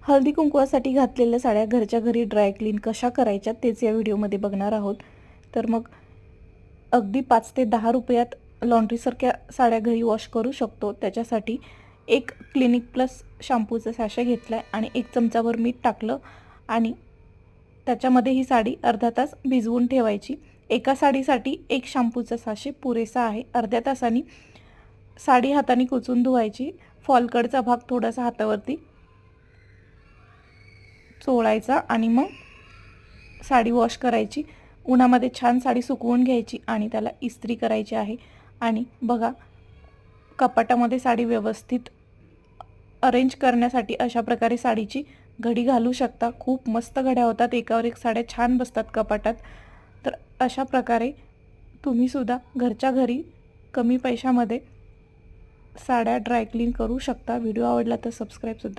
हळदी कुंकवासाठी घातलेल्या साड्या घरच्या घरी ड्राय क्लीन कशा करायच्या तेच या व्हिडिओमध्ये बघणार आहोत। तर मग अगदी 5 ते 10 रुपयात लॉन्ड्रीसारख्या साड्या घरी वॉश करू शकतो। त्याच्यासाठी एक क्लिनिक प्लस शॅम्पूचा सॅशे घेतलाय आणि 1 चमचाभर मीठ टाकलं आणि त्याच्यामध्ये ही साडी अर्धा तास भिजवून ठेवायची। एका साडीसाठी 1 शॅम्पूचा सॅशे पुरेसा आहे। अर्ध्या तासांनी साडी हाताने कुचून धुवायची। फॉलकडचा भाग थोडासा हातावरती चोळायचा आणि मग साडी वॉश करायची। उन्हामध्ये छान साडी सुकवून घ्यायची आणि त्याला इस्त्री करायची आहे। आणि बघा, कपाटामध्ये साडी व्यवस्थित अरेंज करण्यासाठी अशा प्रकारे साडीची घडी घालू शकता। खूप मस्त घड्या होतात, एकावर एक साड्या छान बसतात कपाटात। तर अशा प्रकारे तुम्ही सुद्धा घरच्या घरी कमी पैशामध्ये साड्या ड्राय क्लीन करू शकता। व्हिडिओ आवडला तर सबस्क्राइब सुद्धा